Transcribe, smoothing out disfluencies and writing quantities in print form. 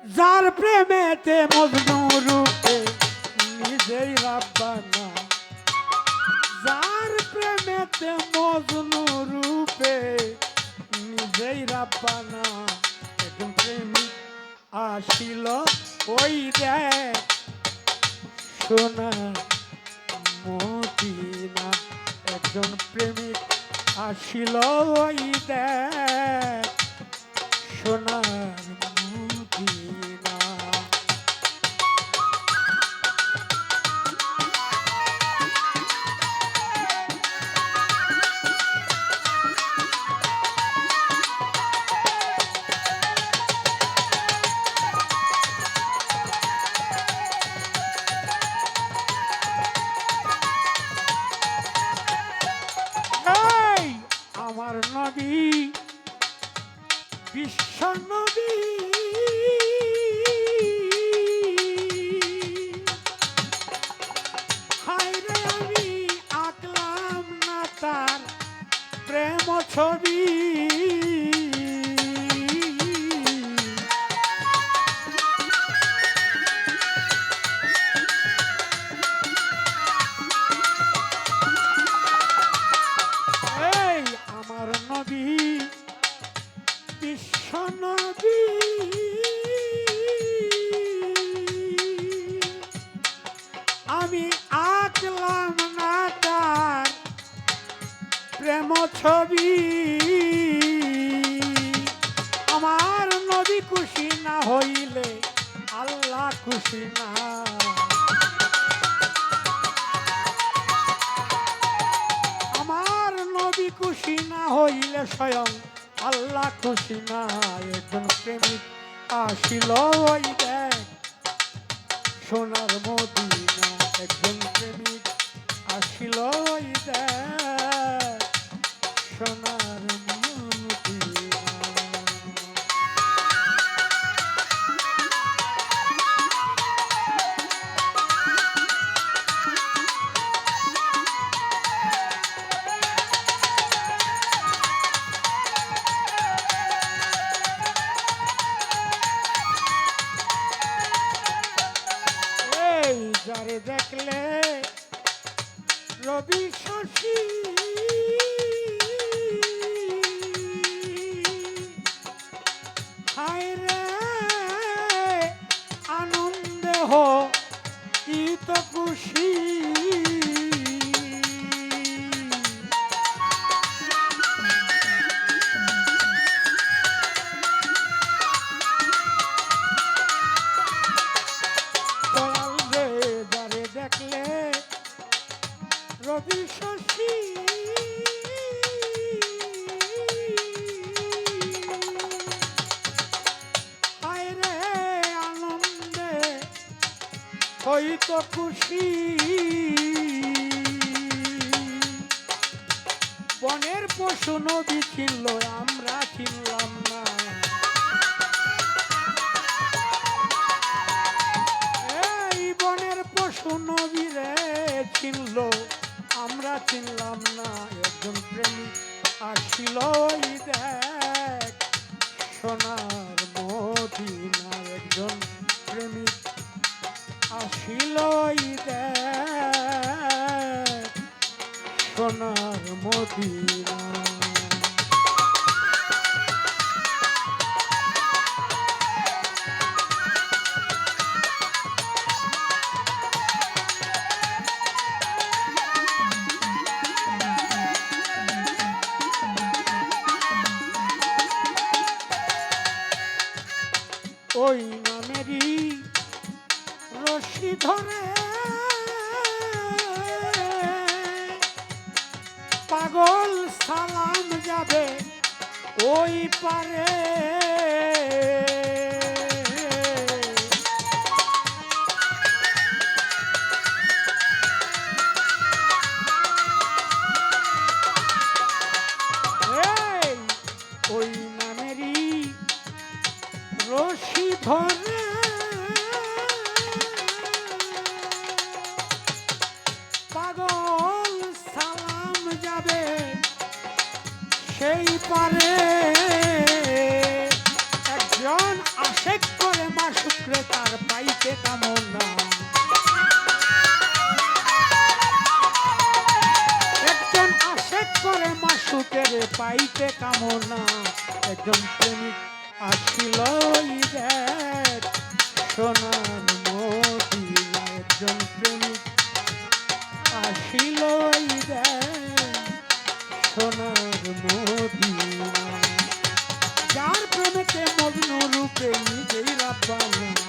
যার প্রেমেতে মজনু রূপে নিজেই রাব্বানা, যার প্রেমেতে মজনু রূপে নিজেই রাব্বানা, একজন প্রেমিক আসিল ওই দেখ সোনার মদিনা, একজন প্রেমিক আসিল ওই দেখ সোনার মদিনা। এই আমার নবী বিশ্ব নবী, হায়রে আমি আঁকলাম না তার প্রেম ছবি। এই আমার নবী বিশ্ব নবী, আমি আঁকলাম না তার প্রেম ছবি। আমার নবী খুশি না হইলে আল্লাহ খুশি না, আমার নবী খুশি না হইলে স্বয়ং আল্লাহ খুশি না। একজন প্রেমিক আসিল ওই দেখ সোনার মদিনা, একজন প্রেমিক আসিল ওই দেখ সোনার মদিনা। যারে দেখলে রবি শশী, হায়রে আনন্দে হো কি তো খুশি। রবি শশী, হায়রে আনন্দে হইতো খুশি। বনের পশু নবী চিনল আমরা চিনলাম না, এই বনের পশু নবীরে চিনল আমরা চিনলাম না। একজন প্রেমিক আসিল ওই দেখ সোনার মদিনা, একজন প্রেমিক আসিল ওই দেখ সোনার মদিনা। ওই নামেরই রশি ধরে পাগল সালাম যাবে ওই পারে। ওই নামেরই রশি ধরে পাগল সালাম যাবে সেই পারে। একজন আশেক করে মাস কামনা একজন প্রেমিক আসিল ঈদের সোনার মদিনা একজন প্রেমিক আসিল ঈদের সোনার মদিনা যার প্রেমেতে মগ্ন রূপে নিজেই রাব্বানা